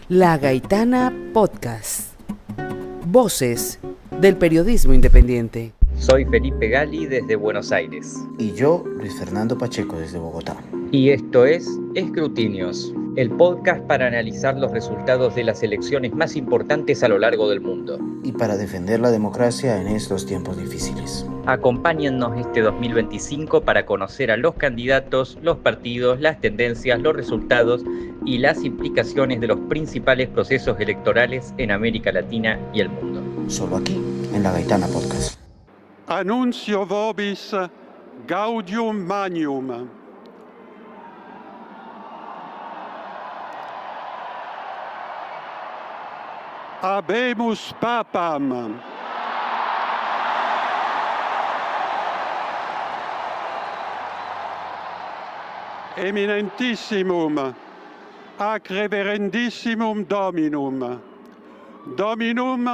La Gaitana Podcast. Voces del periodismo independiente. Soy Felipe Gali desde Buenos Aires. Y yo, Luis Fernando Pacheco desde Bogotá. Y esto es Escrutinios, el podcast para analizar los resultados de las elecciones más importantes a lo largo del mundo. Y para defender la democracia en estos tiempos difíciles. Acompáñennos este 2025 para conocer a los candidatos, los partidos, las tendencias, los resultados y las implicaciones de los principales procesos electorales en América Latina y el mundo. Solo aquí, en La Gaitana Podcast. Annuncio vobis gaudium magnum. Habemus papam. Eminentissimum, ac reverendissimum Dominum, Dominum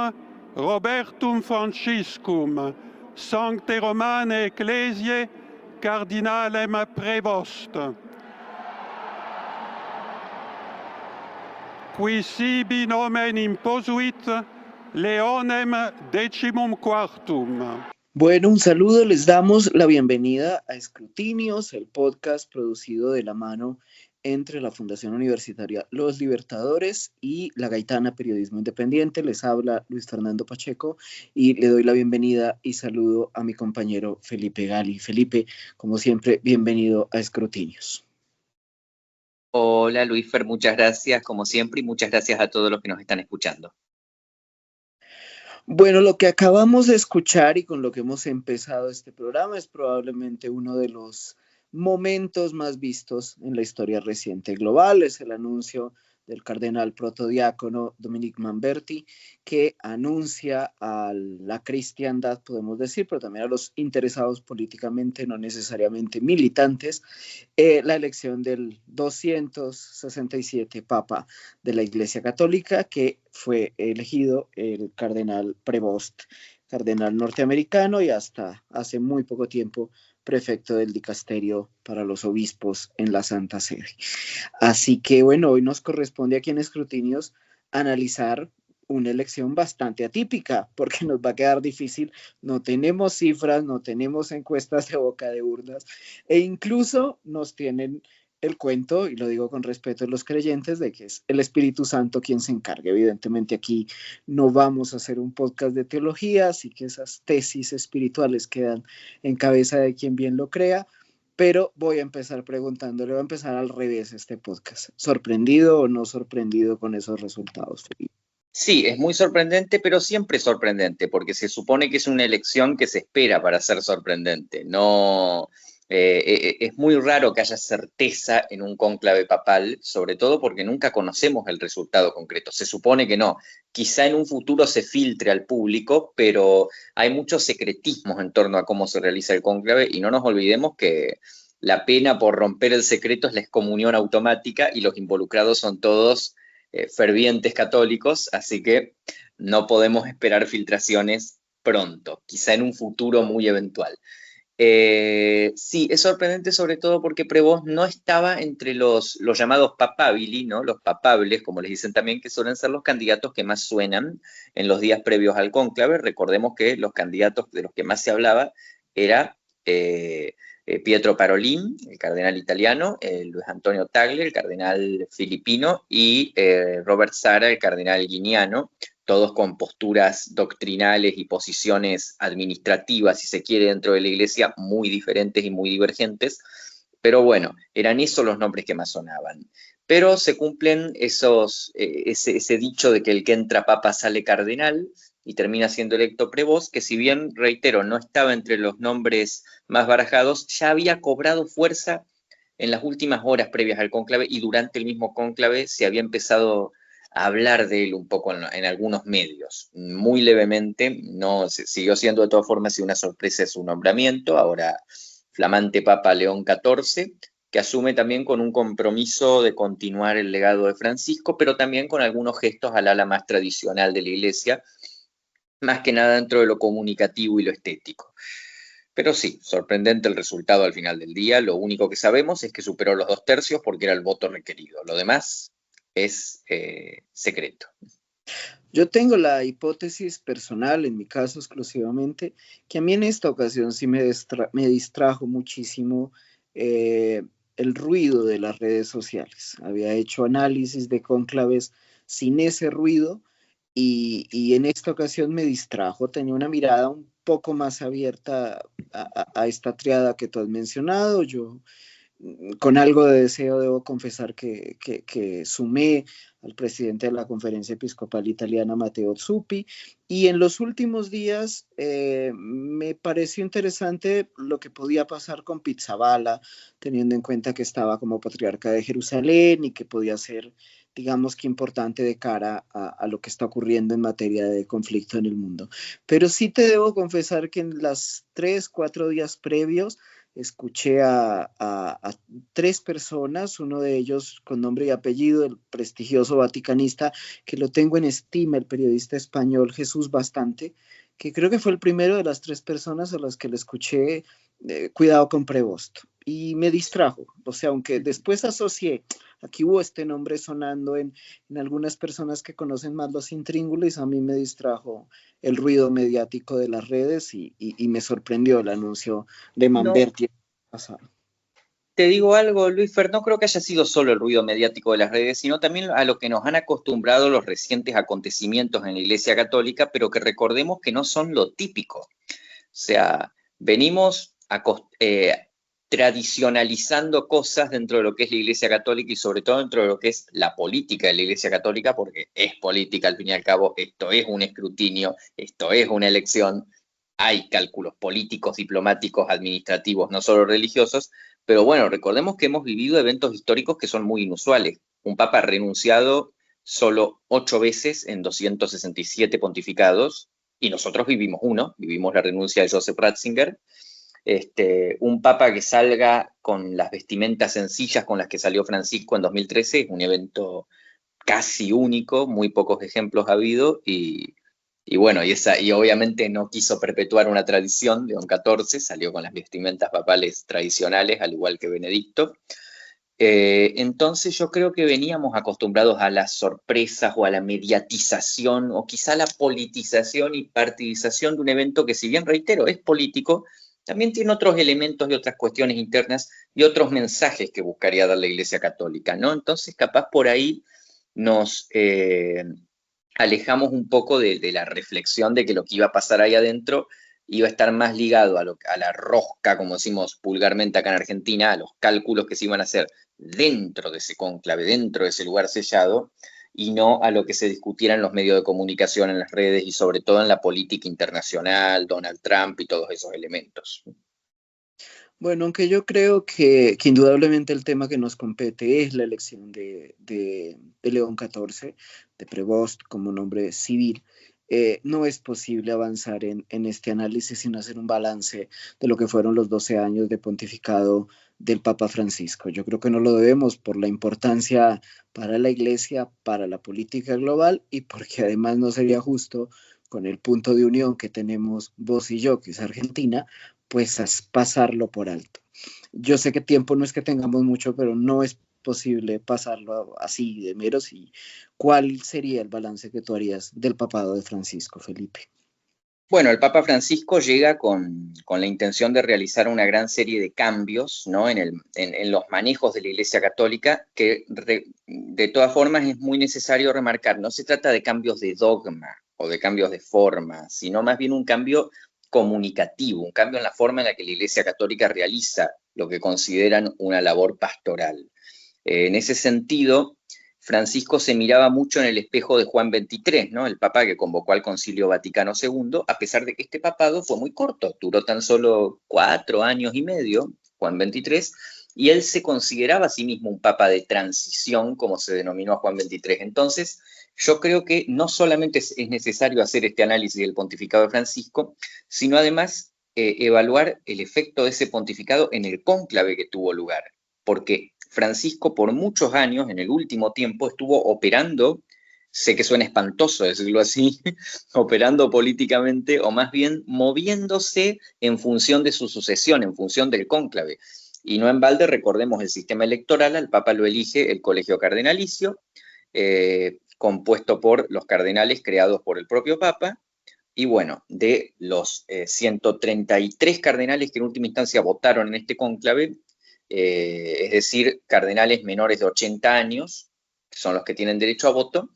Robertum Franciscum, Sancte Romane Ecclesiae, Cardinalem Prevost, qui sibi nomen imposuit Leonem XIV. Bueno, un saludo, les damos la bienvenida a Escrutinios, el podcast producido de la mano entre la Fundación Universitaria Los Libertadores y La Gaitana Periodismo Independiente. Les habla Luis Fernando Pacheco y le doy la bienvenida y saludo a mi compañero Felipe Gali. Felipe, como siempre, bienvenido a Escrutinios. Hola Luis Fer, muchas gracias como siempre y muchas gracias a todos los que nos están escuchando. Bueno, lo que acabamos de escuchar y con lo que hemos empezado este programa es probablemente uno de los momentos más vistos en la historia reciente global. Es el anuncio del cardenal protodiácono Dominique Manberti, que anuncia a la cristiandad, podemos decir, pero también a los interesados políticamente, no necesariamente militantes, la elección del 267 Papa de la Iglesia Católica, que fue elegido el cardenal Prevost, cardenal norteamericano y hasta hace muy poco tiempo prefecto del dicasterio para los obispos en la Santa Sede. Así que bueno, hoy nos corresponde aquí en Escrutinios analizar una elección bastante atípica, porque nos va a quedar difícil, no tenemos cifras, no tenemos encuestas de boca de urnas, e incluso nos tienen el cuento, y lo digo con respeto a los creyentes, de que es el Espíritu Santo quien se encargue. Evidentemente aquí no vamos a hacer un podcast de teología, así que esas tesis espirituales quedan en cabeza de quien bien lo crea, pero voy a empezar preguntándole, voy a empezar al revés este podcast. ¿Sorprendido o no sorprendido con esos resultados, Felipe? Sí, es muy sorprendente, pero siempre sorprendente, porque se supone que es una elección que se espera para ser sorprendente. No, es muy raro que haya certeza en un cónclave papal, sobre todo porque nunca conocemos el resultado concreto. Se supone que no. Quizá en un futuro se filtre al público, pero hay muchos secretismos en torno a cómo se realiza el cónclave y no nos olvidemos que la pena por romper el secreto es la excomunión automática y los involucrados son todos fervientes católicos, así que no podemos esperar filtraciones pronto, quizá en un futuro muy eventual. Sí, es sorprendente sobre todo porque Prevost no estaba entre los llamados papabili, ¿no? Los papables, como les dicen también, que suelen ser los candidatos que más suenan en los días previos al cónclave. Recordemos que los candidatos de los que más se hablaba era Pietro Parolin, el cardenal italiano, Luis Antonio Tagle, el cardenal filipino, y Robert Sara, el cardenal guineano, todos con posturas doctrinales y posiciones administrativas, si se quiere, dentro de la iglesia, muy diferentes y muy divergentes, pero bueno, eran esos los nombres que más sonaban. Pero se cumplen ese dicho de que el que entra papa sale cardenal, y termina siendo electo Prevost, que si bien, reitero, no estaba entre los nombres más barajados, ya había cobrado fuerza en las últimas horas previas al cónclave y durante el mismo cónclave se había empezado a hablar de él un poco en algunos medios, muy levemente. No siguió siendo de todas formas una sorpresa su nombramiento, ahora flamante Papa León XIV, que asume también con un compromiso de continuar el legado de Francisco, pero también con algunos gestos al ala más tradicional de la Iglesia, más que nada dentro de lo comunicativo y lo estético. Pero sí, sorprendente el resultado al final del día. Lo único que sabemos es que superó los 2/3 porque era el voto requerido. Lo demás, es secreto. Yo tengo la hipótesis personal, en mi caso exclusivamente, que a mí en esta ocasión sí me distrajo muchísimo el ruido de las redes sociales. Había hecho análisis de cónclaves sin ese ruido y en esta ocasión me distrajo. Tenía una mirada un poco más abierta a esta triada que tú has mencionado. Yo con algo de deseo debo confesar que sumé al presidente de la Conferencia Episcopal Italiana, Matteo Zuppi, y en los últimos días me pareció interesante lo que podía pasar con Pizzaballa, teniendo en cuenta que estaba como patriarca de Jerusalén y que podía ser, digamos que importante de cara a lo que está ocurriendo en materia de conflicto en el mundo. Pero sí te debo confesar que en las 3-4 días previos escuché a 3 personas, uno de ellos con nombre y apellido, el prestigioso vaticanista, que lo tengo en estima, el periodista español Jesús Bastante, que creo que fue el primero de las 3 personas a las que le escuché cuidado con Prevost. Y me distrajo, o sea, aunque después asocié, aquí hubo este nombre sonando en algunas personas que conocen más los intríngulis, a mí me distrajo el ruido mediático de las redes y me sorprendió el anuncio de Manberti pasado. Te digo algo, Luis Fer, no creo que haya sido solo el ruido mediático de las redes, sino también a lo que nos han acostumbrado los recientes acontecimientos en la Iglesia Católica, pero que recordemos que no son lo típico. O sea, venimos tradicionalizando cosas dentro de lo que es la Iglesia Católica y sobre todo dentro de lo que es la política de la Iglesia Católica, porque es política al fin y al cabo, esto es un escrutinio, esto es una elección, hay cálculos políticos, diplomáticos, administrativos, no solo religiosos, pero bueno, recordemos que hemos vivido eventos históricos que son muy inusuales. Un papa ha renunciado solo 8 veces en 267 pontificados, y nosotros vivimos la renuncia de Joseph Ratzinger. Un papa que salga con las vestimentas sencillas con las que salió Francisco en 2013 es un evento casi único, muy pocos ejemplos ha habido, y bueno, y obviamente no quiso perpetuar una tradición. León XIV salió con las vestimentas papales tradicionales, al igual que Benedicto. Entonces yo creo que veníamos acostumbrados a las sorpresas o a la mediatización o quizá la politización y partidización de un evento que, si bien reitero, es político, también tiene otros elementos y otras cuestiones internas y otros mensajes que buscaría dar la Iglesia Católica, ¿no? Entonces capaz por ahí nos alejamos un poco de la reflexión de que lo que iba a pasar ahí adentro iba a estar más ligado a la rosca, como decimos vulgarmente acá en Argentina, a los cálculos que se iban a hacer dentro de ese cónclave, dentro de ese lugar sellado, y no a lo que se discutiera en los medios de comunicación, en las redes y sobre todo en la política internacional, Donald Trump y todos esos elementos. Bueno, aunque yo creo que indudablemente el tema que nos compete es la elección de León XIV, de Prevost como nombre civil, no es posible avanzar en este análisis sin hacer un balance de lo que fueron los 12 años de pontificado del Papa Francisco. Yo creo que no lo debemos por la importancia para la Iglesia, para la política global y porque además no sería justo con el punto de unión que tenemos vos y yo, que es Argentina, pues pasarlo por alto. Yo sé que tiempo no es que tengamos mucho, pero no es posible pasarlo así de meros. ¿Y cuál sería el balance que tú harías del papado de Francisco, Felipe? Bueno, el Papa Francisco llega con la intención de realizar una gran serie de cambios, ¿no? en los manejos de la Iglesia Católica, que de todas formas es muy necesario remarcar, no se trata de cambios de dogma o de cambios de forma, sino más bien un cambio comunicativo, un cambio en la forma en la que la Iglesia Católica realiza lo que consideran una labor pastoral. En ese sentido, Francisco se miraba mucho en el espejo de Juan XXIII, ¿no? El papa que convocó al Concilio Vaticano II, a pesar de que este papado fue muy corto, duró tan solo 4 años y medio, Juan XXIII, y él se consideraba a sí mismo un papa de transición, como se denominó a Juan XXIII. Entonces, yo creo que no solamente es necesario hacer este análisis del pontificado de Francisco, sino además evaluar el efecto de ese pontificado en el cónclave que tuvo lugar, porque Francisco por muchos años, en el último tiempo, estuvo operando, sé que suena espantoso decirlo así, operando políticamente, o más bien moviéndose en función de su sucesión, en función del cónclave. Y no en balde recordemos el sistema electoral, al Papa lo elige el colegio cardenalicio, compuesto por los cardenales creados por el propio Papa. Y bueno, de los 133 cardenales que en última instancia votaron en este cónclave, es decir, cardenales menores de 80 años, que son los que tienen derecho a voto,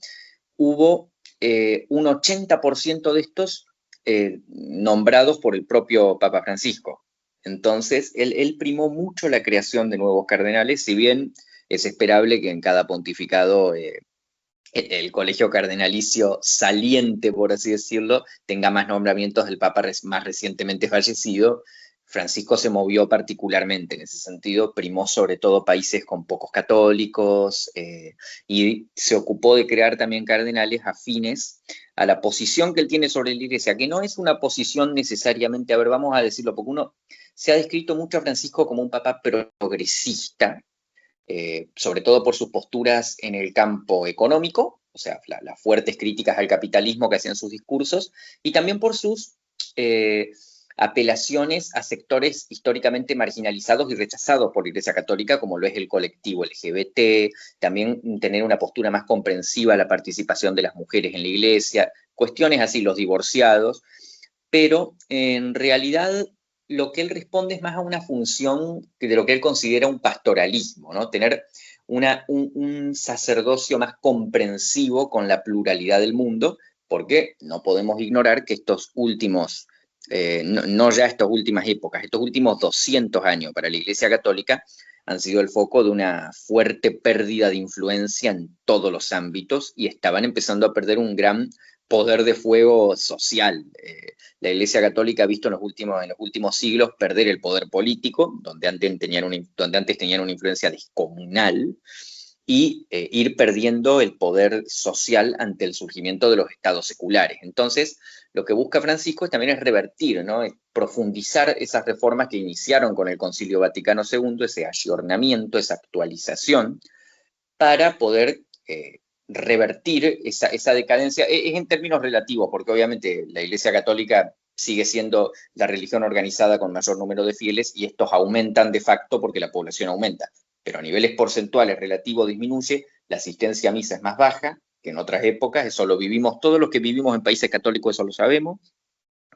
hubo un 80% de estos nombrados por el propio Papa Francisco. Entonces, él primó mucho la creación de nuevos cardenales, si bien es esperable que en cada pontificado el colegio cardenalicio saliente, por así decirlo, tenga más nombramientos del Papa más recientemente fallecido. Francisco se movió particularmente en ese sentido, primó sobre todo países con pocos católicos y se ocupó de crear también cardenales afines a la posición que él tiene sobre la Iglesia, que no es una posición necesariamente, a ver, vamos a decirlo, porque uno se ha descrito mucho a Francisco como un papa progresista, sobre todo por sus posturas en el campo económico, o sea, las fuertes críticas al capitalismo que hacían sus discursos, y también por sus apelaciones a sectores históricamente marginalizados y rechazados por la Iglesia Católica, como lo es el colectivo LGBT, también tener una postura más comprensiva a la participación de las mujeres en la Iglesia, cuestiones así, los divorciados, pero en realidad lo que él responde es más a una función de lo que él considera un pastoralismo, ¿no? Tener un sacerdocio más comprensivo con la pluralidad del mundo, porque no podemos ignorar que estos últimos, no ya estas últimas épocas, estos últimos 200 años para la Iglesia Católica han sido el foco de una fuerte pérdida de influencia en todos los ámbitos y estaban empezando a perder un gran poder de fuego social. La Iglesia Católica ha visto en los últimos siglos perder el poder político, donde antes tenían una influencia descomunal, y ir perdiendo el poder social ante el surgimiento de los estados seculares. Entonces, lo que busca Francisco también es revertir, ¿no? Es profundizar esas reformas que iniciaron con el Concilio Vaticano II, ese ayornamiento, esa actualización, para poder revertir esa decadencia. Es en términos relativos, porque obviamente la Iglesia Católica sigue siendo la religión organizada con mayor número de fieles y estos aumentan de facto porque la población aumenta. Pero a niveles porcentuales relativo disminuye, la asistencia a misa es más baja que en otras épocas, eso lo vivimos, todos los que vivimos en países católicos eso lo sabemos,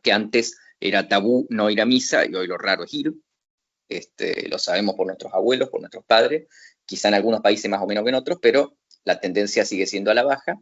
que antes era tabú no ir a misa y hoy lo raro es ir, lo sabemos por nuestros abuelos, por nuestros padres, quizá en algunos países más o menos que en otros, pero la tendencia sigue siendo a la baja.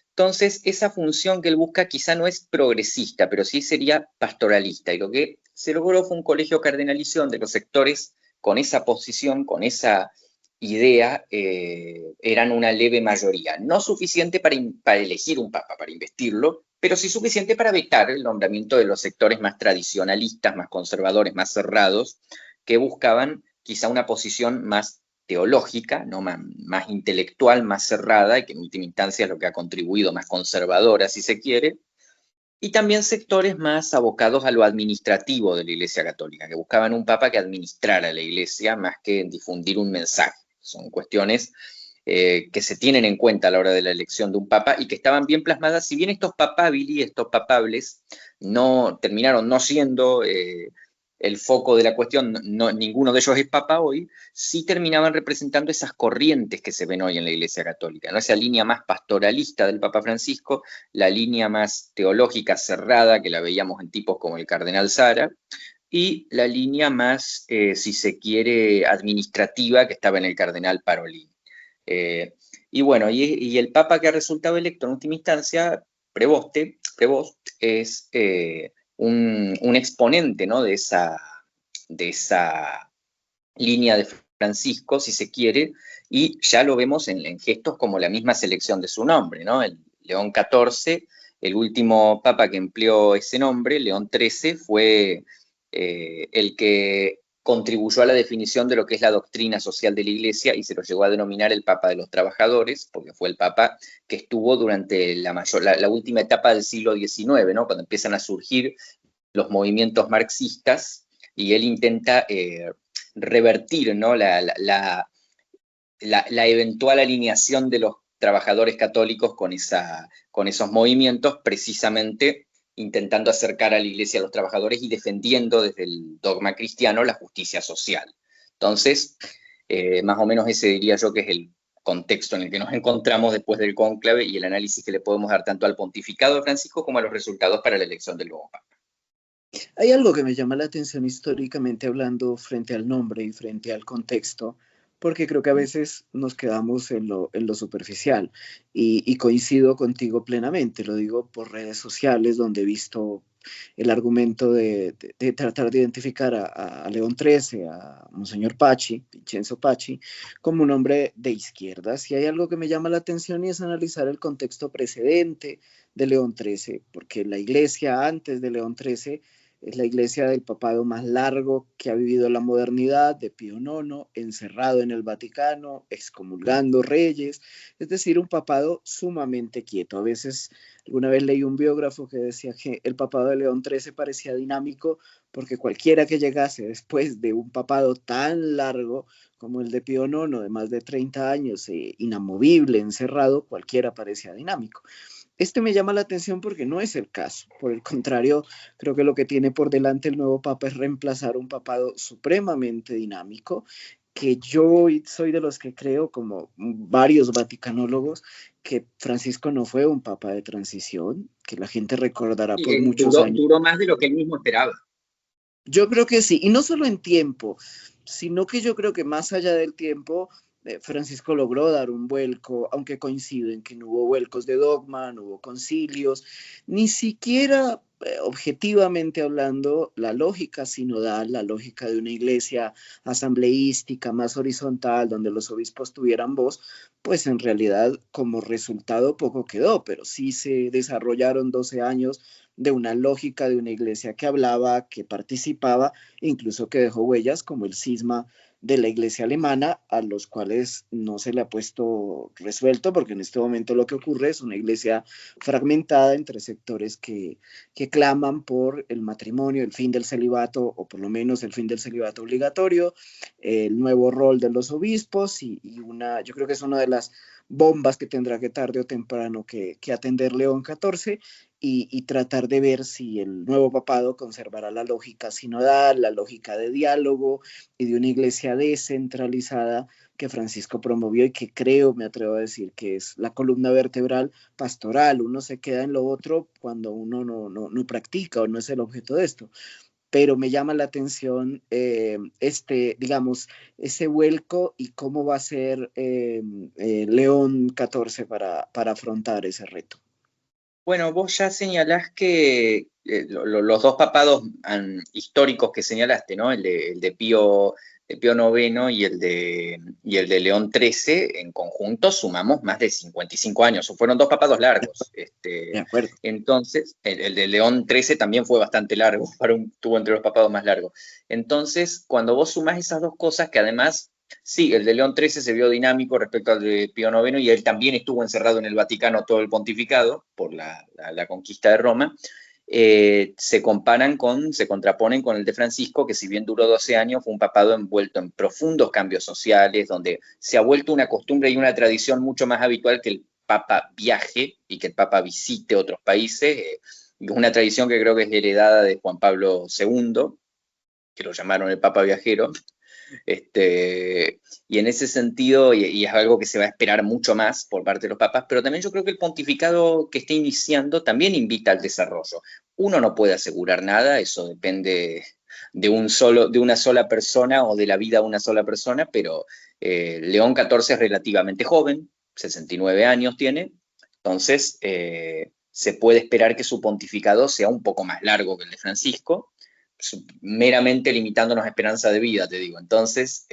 Entonces, esa función que él busca quizá no es progresista, pero sí sería pastoralista, y lo que se logró fue un colegio cardenalicio donde los sectores con esa posición, con esa idea, eran una leve mayoría. No suficiente para elegir un papa, para investirlo, pero sí suficiente para vetar el nombramiento de los sectores más tradicionalistas, más conservadores, más cerrados, que buscaban quizá una posición más teológica, ¿no? más intelectual, más cerrada, y que en última instancia es lo que ha contribuido, más conservadora, si se quiere, y también sectores más abocados a lo administrativo de la Iglesia Católica, que buscaban un papa que administrara la Iglesia más que difundir un mensaje. Son cuestiones que se tienen en cuenta a la hora de la elección de un papa y que estaban bien plasmadas, si bien estos papabili, estos papables, terminaron no siendo el foco de la cuestión, ninguno de ellos es papa hoy, sí terminaban representando esas corrientes que se ven hoy en la Iglesia Católica, ¿no? Esa línea más pastoralista del Papa Francisco, la línea más teológica cerrada, que la veíamos en tipos como el Cardenal Sara, y la línea más, si se quiere, administrativa, que estaba en el Cardenal Parolin. Y bueno, y el Papa que ha resultado electo en última instancia, Prevost, es un exponente, ¿no? de esa línea de Francisco, si se quiere, y ya lo vemos en gestos como la misma selección de su nombre, ¿no? El León XIV, el último papa que empleó ese nombre, León XIII, fue el que contribuyó a la definición de lo que es la doctrina social de la Iglesia y se lo llegó a denominar el Papa de los Trabajadores, porque fue el Papa que estuvo durante la última etapa del siglo XIX, ¿no? Cuando empiezan a surgir los movimientos marxistas, y él intenta revertir, ¿no? la eventual alineación de los trabajadores católicos con esos movimientos, precisamente intentando acercar a la Iglesia a los trabajadores y defendiendo desde el dogma cristiano la justicia social. Entonces, más o menos ese diría yo que es contexto en el que nos encontramos después del cónclave y el análisis que le podemos dar tanto al pontificado de Francisco como a los resultados para la elección del nuevo papa. Hay algo que me llama la atención históricamente hablando frente al nombre y frente al contexto, porque creo que a veces nos quedamos en lo superficial y coincido contigo plenamente, lo digo por redes sociales donde he visto el argumento de tratar de identificar a León XIII, a Monseñor Pachi, Vincenzo Pachi, como un hombre de izquierdas. Y hay algo que me llama la atención y es analizar el contexto precedente de León XIII, porque la iglesia antes de León XIII es la iglesia del papado más largo que ha vivido la modernidad, de Pío IX, encerrado en el Vaticano, excomulgando reyes, es decir, un papado sumamente quieto. A veces, alguna vez leí un biógrafo que decía que el papado de León XIII parecía dinámico porque cualquiera que llegase después de un papado tan largo como el de Pío IX, de más de 30 años, inamovible, encerrado, cualquiera parecía dinámico. Este me llama la atención porque no es el caso. Por el contrario, creo que lo que tiene por delante el nuevo papa es reemplazar un papado supremamente dinámico, que yo soy de los que creo, como varios vaticanólogos, que Francisco no fue un papa de transición, que la gente recordará por muchos años. Duró más de lo que él mismo esperaba. Yo creo que sí, y no solo en tiempo, sino que yo creo que más allá del tiempo, Francisco logró dar un vuelco, aunque coincido en que no hubo vuelcos de dogma, no hubo concilios, ni siquiera objetivamente hablando, la lógica sinodal, la lógica de una iglesia asambleística, más horizontal, donde los obispos tuvieran voz, pues en realidad como resultado poco quedó, pero sí se desarrollaron 12 años de una lógica de una iglesia que hablaba, que participaba, incluso que dejó huellas como el cisma de la iglesia alemana, a los cuales no se le ha puesto resuelto, porque en este momento lo que ocurre es una iglesia fragmentada entre sectores que claman por el matrimonio, el fin del celibato, o por lo menos el fin del celibato obligatorio, el nuevo rol de los obispos, yo creo que es una de las bombas que tendrá que tarde o temprano que atender León XIV, y tratar de ver si el nuevo papado conservará la lógica sinodal, la lógica de diálogo y de una iglesia descentralizada que Francisco promovió y que creo, me atrevo a decir, que es la columna vertebral pastoral. Uno se queda en lo otro cuando uno no practica o no es el objeto de esto. Pero me llama la atención digamos, ese vuelco y cómo va a ser León XIV para afrontar ese reto. Bueno, vos ya señalás que los dos papados históricos que señalaste, ¿no? El de Pío IX y el de León XIII, en conjunto sumamos más de 55 años. Fueron dos papados largos. De acuerdo. Entonces, el de León XIII también fue bastante largo, tuvo entre los papados más largos. Entonces, cuando vos sumás esas dos cosas, que además, sí, el de León XIII se vio dinámico respecto al de Pío IX, y él también estuvo encerrado en el Vaticano todo el pontificado por la conquista de Roma. Se contraponen con el de Francisco, que si bien duró 12 años, fue un papado envuelto en profundos cambios sociales, donde se ha vuelto una costumbre y una tradición mucho más habitual que el Papa viaje y que el Papa visite otros países. Una tradición que creo que es heredada de Juan Pablo II, que lo llamaron el Papa viajero. Y en ese sentido, y es algo que se va a esperar mucho más por parte de los papas, pero también yo creo que el pontificado que está iniciando también invita al desarrollo. Uno no puede asegurar nada, eso depende de una sola persona o de la vida de una sola persona, pero León XIV es relativamente joven, 69 años tiene, entonces se puede esperar que su pontificado sea un poco más largo que el de Francisco, meramente limitándonos a esperanza de vida, te digo. Entonces,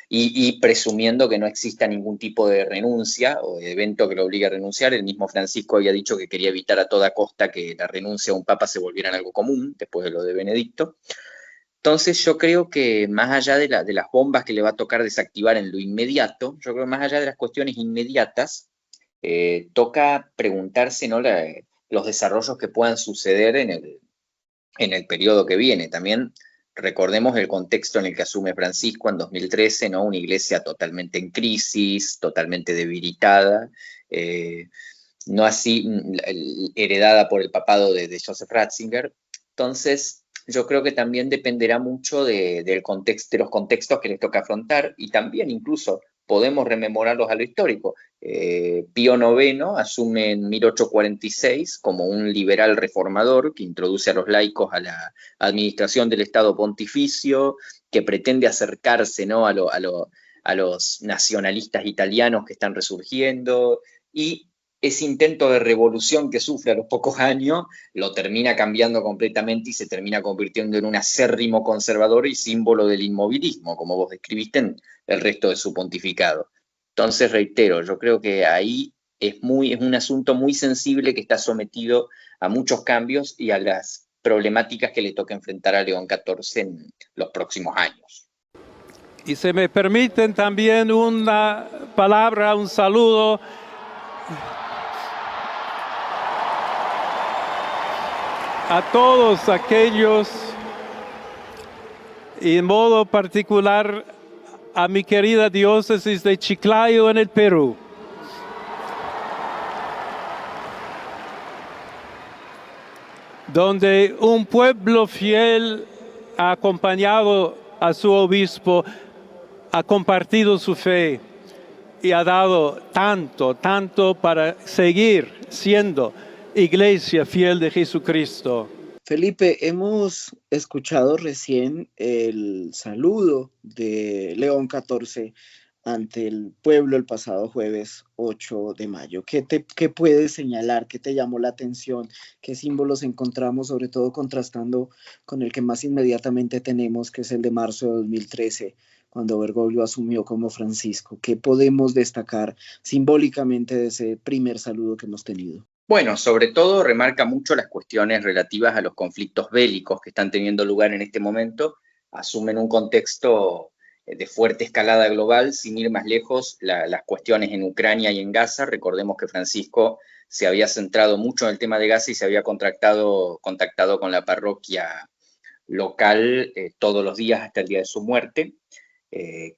y presumiendo que no exista ningún tipo de renuncia o de evento que lo obligue a renunciar. El mismo Francisco había dicho que quería evitar a toda costa que la renuncia a un papa se volviera en algo común, después de lo de Benedicto. Entonces yo creo que más allá de las bombas que le va a tocar desactivar en lo inmediato, yo creo que más allá de las cuestiones inmediatas, toca preguntarse, ¿no?, los desarrollos que puedan suceder en el periodo que viene. También recordemos el contexto en el que asume Francisco en 2013, ¿no? Una iglesia totalmente en crisis, totalmente debilitada, no así heredada por el papado de Joseph Ratzinger. Entonces, yo creo que también dependerá mucho de los contextos que les toca afrontar, y también incluso podemos rememorarlos a lo histórico. Pío IX asume en 1846 como un liberal reformador que introduce a los laicos a la administración del Estado pontificio, que pretende acercarse, ¿no?, a los nacionalistas italianos que están resurgiendo, y ese intento de revolución que sufre a los pocos años lo termina cambiando completamente y se termina convirtiendo en un acérrimo conservador y símbolo del inmovilismo, como vos describiste en el resto de su pontificado. Entonces, reitero, yo creo que ahí es un asunto muy sensible que está sometido a muchos cambios y a las problemáticas que le toca enfrentar a León XIV en los próximos años. Y se me permiten también una palabra, un saludo a todos aquellos, y en modo particular a mi querida diócesis de Chiclayo en el Perú. Donde un pueblo fiel ha acompañado a su obispo, ha compartido su fe y ha dado tanto para seguir siendo Iglesia fiel de Jesucristo. Felipe, hemos escuchado recién el saludo de León XIV ante el pueblo el pasado jueves 8 de mayo. ¿Qué puedes señalar? ¿Qué te llamó la atención? ¿Qué símbolos encontramos, sobre todo contrastando con el que más inmediatamente tenemos, que es el de marzo de 2013, cuando Bergoglio asumió como Francisco? ¿Qué podemos destacar simbólicamente de ese primer saludo que hemos tenido? Bueno, sobre todo remarca mucho las cuestiones relativas a los conflictos bélicos que están teniendo lugar en este momento. Asumen un contexto de fuerte escalada global, sin ir más lejos, las cuestiones en Ucrania y en Gaza. Recordemos que Francisco se había centrado mucho en el tema de Gaza y se había contactado con la parroquia local todos los días hasta el día de su muerte.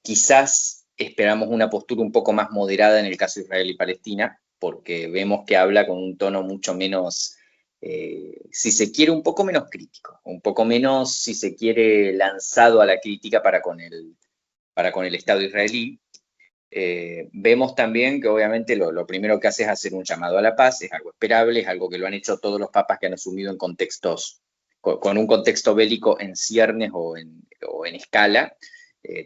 Quizás esperamos una postura un poco más moderada en el caso de Israel y Palestina, porque vemos que habla con un tono mucho menos, si se quiere, un poco menos crítico, un poco menos, si se quiere, lanzado a la crítica para con el Estado israelí. Vemos también que obviamente lo primero que hace es hacer un llamado a la paz, es algo esperable, es algo que lo han hecho todos los papas que han asumido en contextos, con un contexto bélico en ciernes o en escala.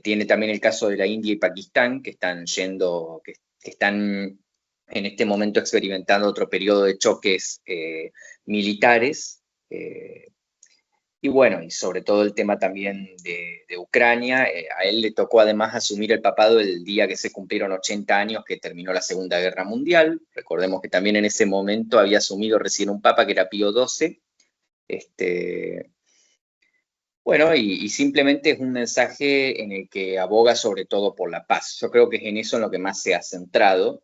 Tiene también el caso de la India y Pakistán, que están en este momento experimentando otro periodo de choques militares, y bueno, y sobre todo el tema también de Ucrania. A él le tocó además asumir el papado el día que se cumplieron 80 años que terminó la Segunda Guerra Mundial. Recordemos que también en ese momento había asumido recién un papa que era Pío XII. Bueno, y simplemente es un mensaje en el que aboga sobre todo por la paz. Yo creo que es en eso en lo que más se ha centrado,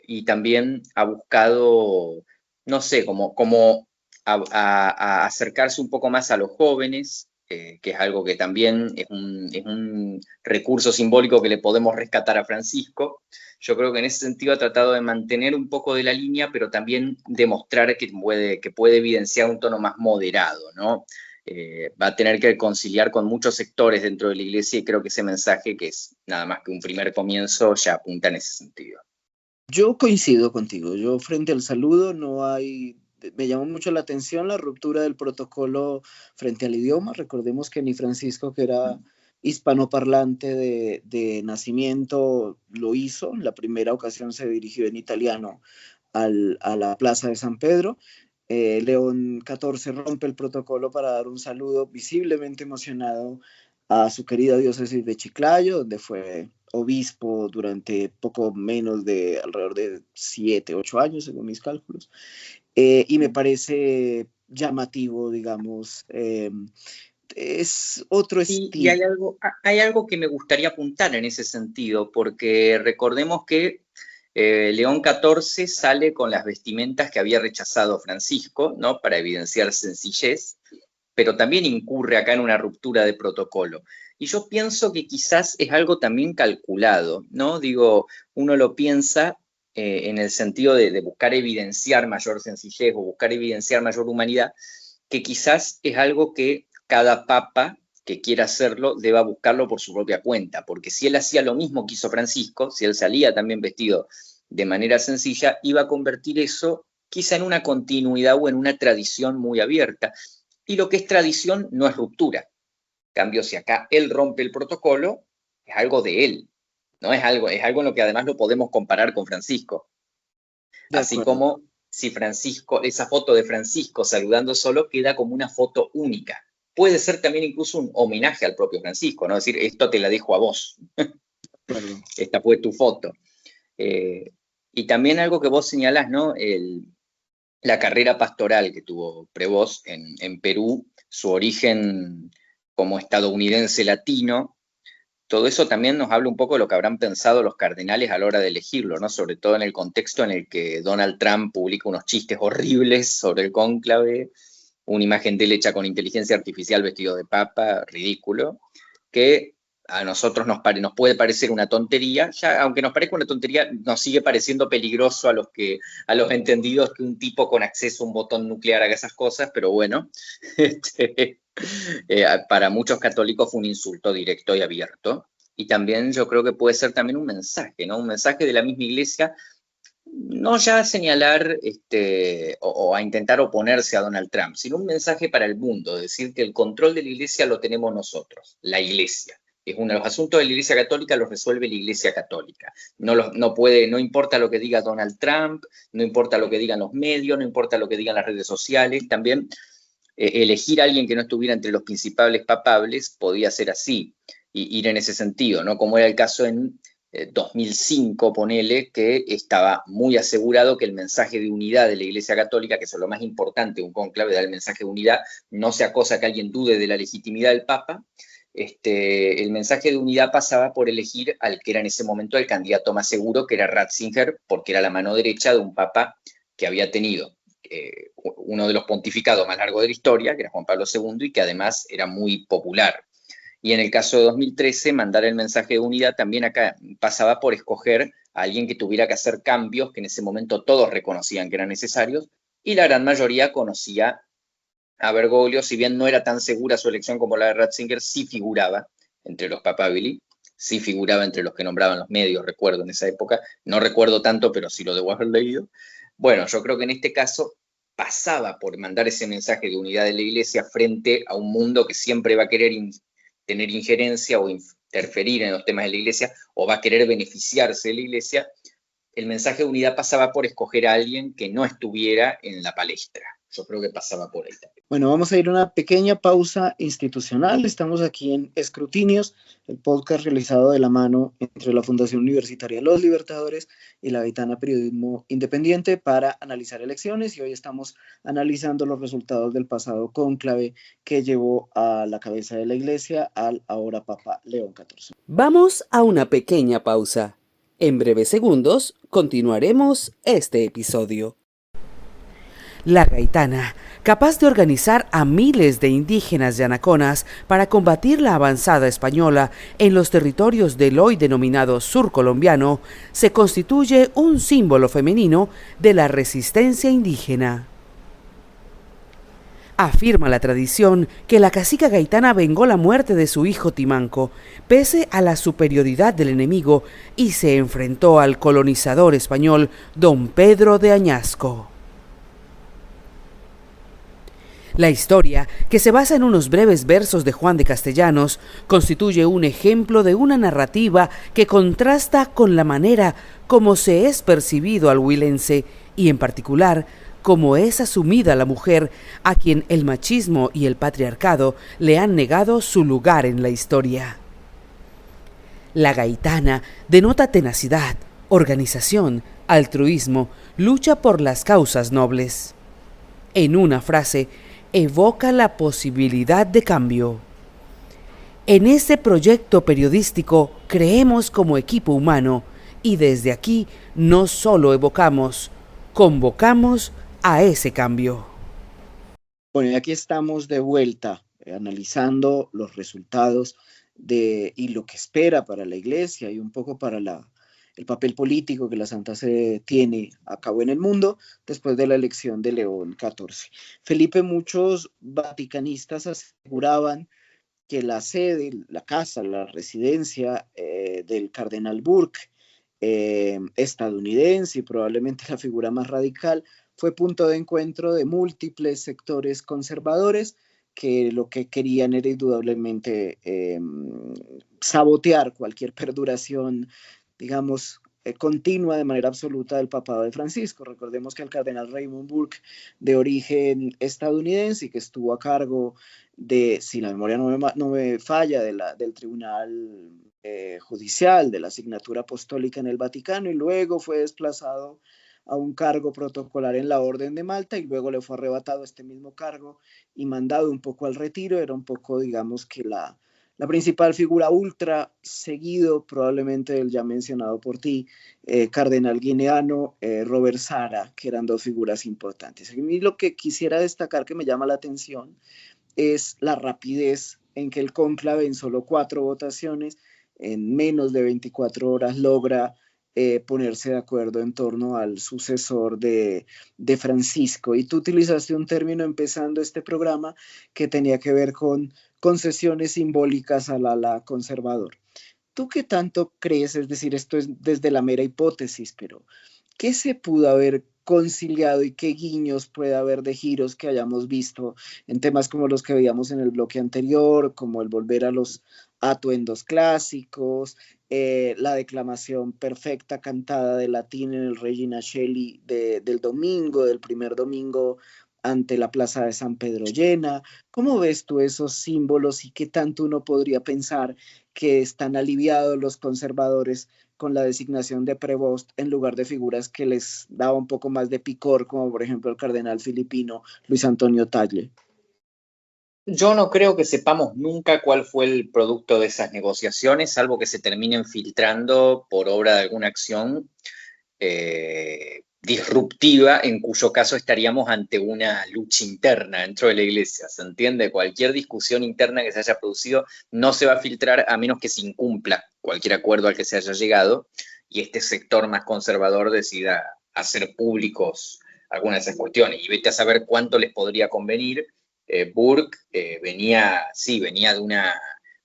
y también ha buscado, no sé, como a acercarse un poco más a los jóvenes, que es algo que también es un recurso simbólico que le podemos rescatar a Francisco. Yo creo que en ese sentido ha tratado de mantener un poco de la línea, pero también demostrar que puede evidenciar un tono más moderado, ¿no? Va a tener que conciliar con muchos sectores dentro de la Iglesia, y creo que ese mensaje, que es nada más que un primer comienzo, ya apunta en ese sentido. Yo coincido contigo. Yo, frente al saludo, me llamó mucho la atención la ruptura del protocolo frente al idioma. Recordemos que ni Francisco, que era hispanoparlante de nacimiento, lo hizo. La primera ocasión se dirigió en italiano a la Plaza de San Pedro. León XIV rompe el protocolo para dar un saludo visiblemente emocionado a su querida diócesis de Chiclayo, donde fue obispo durante poco menos de alrededor de 7, 8 años, según mis cálculos. Y me parece llamativo, digamos, es otro estilo. Y hay algo que me gustaría apuntar en ese sentido, porque recordemos que León XIV sale con las vestimentas que había rechazado Francisco, ¿no?, para evidenciar sencillez, pero también incurre acá en una ruptura de protocolo. Y yo pienso que quizás es algo también calculado, ¿no? Digo, uno lo piensa en el sentido de buscar evidenciar mayor sencillez o buscar evidenciar mayor humanidad, que quizás es algo que cada papa que quiera hacerlo deba buscarlo por su propia cuenta, porque si él hacía lo mismo que hizo Francisco, si él salía también vestido de manera sencilla, iba a convertir eso quizá en una continuidad o en una tradición muy abierta. Y lo que es tradición no es ruptura. En cambio, si acá él rompe el protocolo, es algo de él, ¿no? Es algo en lo que además lo podemos comparar con Francisco. Así como si Francisco, esa foto de Francisco saludando solo queda como una foto única. Puede ser también incluso un homenaje al propio Francisco, ¿no? Es decir, esto te la dejo a vos. Esta fue tu foto. Y también algo que vos señalás, ¿no? La carrera pastoral que tuvo Prevost en Perú, su origen como estadounidense latino, todo eso también nos habla un poco de lo que habrán pensado los cardenales a la hora de elegirlo, ¿no? Sobre todo en el contexto en el que Donald Trump publica unos chistes horribles sobre el cónclave, una imagen de él hecha con inteligencia artificial vestido de papa, ridículo, que a nosotros nos puede parecer una tontería, ya aunque nos parezca una tontería, nos sigue pareciendo peligroso a los entendidos que un tipo con acceso a un botón nuclear haga esas cosas, pero bueno, para muchos católicos fue un insulto directo y abierto, y también yo creo que puede ser también un mensaje, ¿no? Un mensaje de la misma Iglesia, no ya a señalar o a intentar oponerse a Donald Trump, sino un mensaje para el mundo, decir que el control de la Iglesia lo tenemos nosotros, la Iglesia. Es uno de los asuntos de la Iglesia Católica, los resuelve la Iglesia Católica. No importa lo que diga Donald Trump, no importa lo que digan los medios, no importa lo que digan las redes sociales, también elegir a alguien que no estuviera entre los principales papables podía ser así, y ir en ese sentido, ¿no? Como era el caso en 2005, ponele, que estaba muy asegurado que el mensaje de unidad de la Iglesia Católica, que eso es lo más importante, un cónclave, dar el mensaje de unidad, no sea cosa que alguien dude de la legitimidad del Papa. El mensaje de unidad pasaba por elegir al que era en ese momento el candidato más seguro, que era Ratzinger, porque era la mano derecha de un papa que había tenido uno de los pontificados más largos de la historia, que era Juan Pablo II, y que además era muy popular. Y en el caso de 2013, mandar el mensaje de unidad también acá pasaba por escoger a alguien que tuviera que hacer cambios que en ese momento todos reconocían que eran necesarios, y la gran mayoría conocía a Bergoglio, si bien no era tan segura su elección como la de Ratzinger, sí figuraba entre los papabili, sí figuraba entre los que nombraban los medios, recuerdo en esa época, no recuerdo tanto, pero sí lo debo haber leído. Bueno, yo creo que en este caso pasaba por mandar ese mensaje de unidad de la Iglesia frente a un mundo que siempre va a querer tener injerencia o interferir en los temas de la Iglesia, o va a querer beneficiarse de la Iglesia. El mensaje de unidad pasaba por escoger a alguien que no estuviera en la palestra. Yo creo que pasaba por ahí también. Bueno, vamos a ir a una pequeña pausa institucional. Estamos aquí en Escrutinios, el podcast realizado de la mano entre la Fundación Universitaria Los Libertadores y la Gaitana Periodismo Independiente para analizar elecciones, y hoy estamos analizando los resultados del pasado cónclave que llevó a la cabeza de la Iglesia al ahora Papa León XIV. Vamos a una pequeña pausa. En breves segundos continuaremos este episodio. La Gaitana, capaz de organizar a miles de indígenas yanaconas para combatir la avanzada española en los territorios del hoy denominado sur colombiano, se constituye un símbolo femenino de la resistencia indígena. Afirma la tradición que la cacica gaitana vengó la muerte de su hijo Timanco, pese a la superioridad del enemigo, y se enfrentó al colonizador español don Pedro de Añasco. La historia, que se basa en unos breves versos de Juan de Castellanos, constituye un ejemplo de una narrativa que contrasta con la manera como se es percibido al huilense y, en particular, cómo es asumida la mujer, a quien el machismo y el patriarcado le han negado su lugar en la historia. La gaitana denota tenacidad, organización, altruismo, lucha por las causas nobles. En una frase, evoca la posibilidad de cambio. En este proyecto periodístico creemos como equipo humano, y desde aquí no solo evocamos, convocamos a ese cambio. Bueno, y aquí estamos de vuelta, analizando los resultados y lo que espera para la Iglesia y un poco para el papel político que la Santa Sede tiene a cabo en el mundo después de la elección de León XIV. Felipe, muchos vaticanistas aseguraban que la sede, la casa, la residencia del cardenal Burke, estadounidense y probablemente la figura más radical, fue punto de encuentro de múltiples sectores conservadores que lo que querían era indudablemente sabotear cualquier perduración, digamos, continua de manera absoluta del papado de Francisco. Recordemos que el cardenal Raymond Burke, de origen estadounidense y que estuvo a cargo de, si la memoria no me falla, del tribunal judicial, de la asignatura apostólica en el Vaticano, y luego fue desplazado a un cargo protocolar en la Orden de Malta y luego le fue arrebatado este mismo cargo y mandado un poco al retiro. Era un poco, digamos, que la principal figura ultra seguido probablemente del ya mencionado por ti, cardenal guineano Robert Sara, que eran dos figuras importantes. A mí lo que quisiera destacar que me llama la atención es la rapidez en que el cónclave en solo 4 votaciones, en menos de 24 horas, logra ponerse de acuerdo en torno al sucesor de Francisco. Y tú utilizaste un término empezando este programa que tenía que ver con concesiones simbólicas al ala conservador. ¿Tú qué tanto crees? Es decir, esto es desde la mera hipótesis, pero ¿qué se pudo haber conciliado y qué guiños puede haber de giros que hayamos visto en temas como los que veíamos en el bloque anterior, como el volver a los atuendos clásicos, la declamación perfecta cantada de latín en el Regina Coeli del domingo, del primer domingo ante la plaza de San Pedro llena? ¿Cómo ves tú esos símbolos y qué tanto uno podría pensar que están aliviados los conservadores con la designación de Prevost en lugar de figuras que les daba un poco más de picor, como por ejemplo el cardenal filipino Luis Antonio Tagle? Yo no creo que sepamos nunca cuál fue el producto de esas negociaciones, salvo que se terminen filtrando por obra de alguna acción disruptiva, en cuyo caso estaríamos ante una lucha interna dentro de la Iglesia. ¿Se entiende? Cualquier discusión interna que se haya producido no se va a filtrar a menos que se incumpla cualquier acuerdo al que se haya llegado y este sector más conservador decida hacer públicos algunas de esas cuestiones. Y vete a saber cuánto les podría convenir. Burke venía de una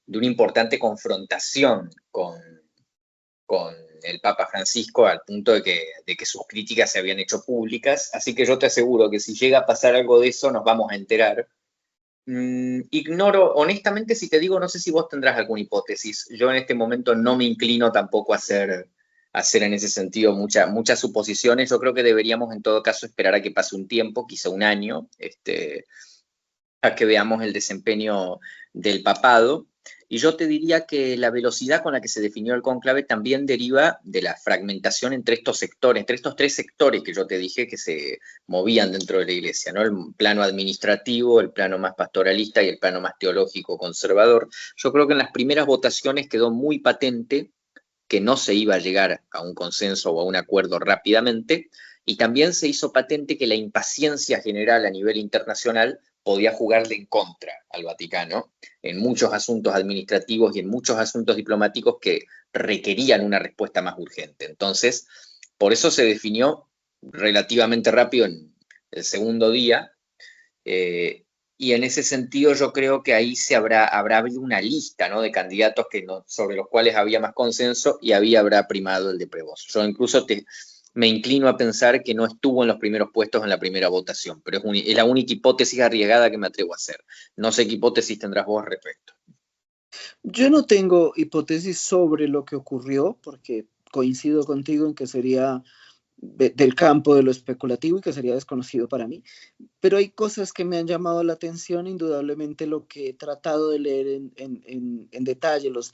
importante confrontación con el Papa Francisco al punto de que sus críticas se habían hecho públicas, así que yo te aseguro que si llega a pasar algo de eso nos vamos a enterar. Ignoro, honestamente, si te digo, no sé si vos tendrás alguna hipótesis. Yo en este momento no me inclino tampoco a hacer en ese sentido muchas suposiciones. Yo creo que deberíamos en todo caso esperar a que pase un tiempo, quizá un año, a que veamos el desempeño del papado. Y yo te diría que la velocidad con la que se definió el cónclave también deriva de la fragmentación entre estos sectores, entre estos 3 sectores que yo te dije que se movían dentro de la Iglesia, ¿no? El plano administrativo, el plano más pastoralista y el plano más teológico conservador. Yo creo que en las primeras votaciones quedó muy patente que no se iba a llegar a un consenso o a un acuerdo rápidamente, y también se hizo patente que la impaciencia general a nivel internacional podía jugarle en contra al Vaticano en muchos asuntos administrativos y en muchos asuntos diplomáticos que requerían una respuesta más urgente. Entonces, por eso se definió relativamente rápido en el segundo día, y en ese sentido yo creo que ahí habrá habido una lista, ¿no?, de candidatos sobre los cuales había más consenso y habrá primado el de Prevost. Yo incluso me inclino a pensar que no estuvo en los primeros puestos en la primera votación, pero es la única hipótesis arriesgada que me atrevo a hacer. No sé qué hipótesis tendrás vos al respecto. Yo no tengo hipótesis sobre lo que ocurrió, porque coincido contigo en que sería del campo de lo especulativo y que sería desconocido para mí, pero hay cosas que me han llamado la atención. Indudablemente lo que he tratado de leer en detalle los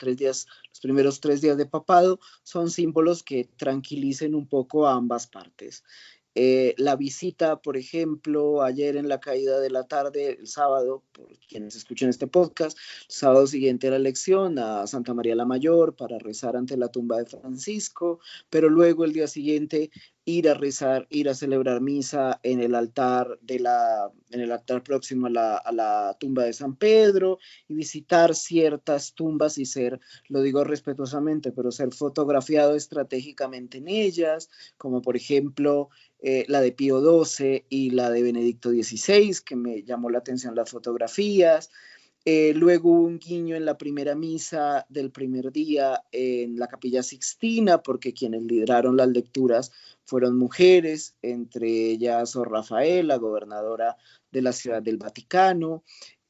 primeros 3 días de papado son símbolos que tranquilicen un poco a ambas partes. La visita, por ejemplo, ayer en la caída de la tarde, el sábado, por quienes escuchen este podcast, el sábado siguiente a la elección, a Santa María la Mayor para rezar ante la tumba de Francisco, pero luego el día siguiente ir a rezar, ir a celebrar misa en el altar próximo a la tumba de San Pedro y visitar ciertas tumbas y lo digo respetuosamente, pero ser fotografiado estratégicamente en ellas, como por ejemplo la de Pío XII y la de Benedicto XVI, que me llamó la atención las fotografías. Luego hubo un guiño en la primera misa del primer día en la Capilla Sixtina, porque quienes lideraron las lecturas fueron mujeres, entre ellas Sor Rafaela, gobernadora de la Ciudad del Vaticano.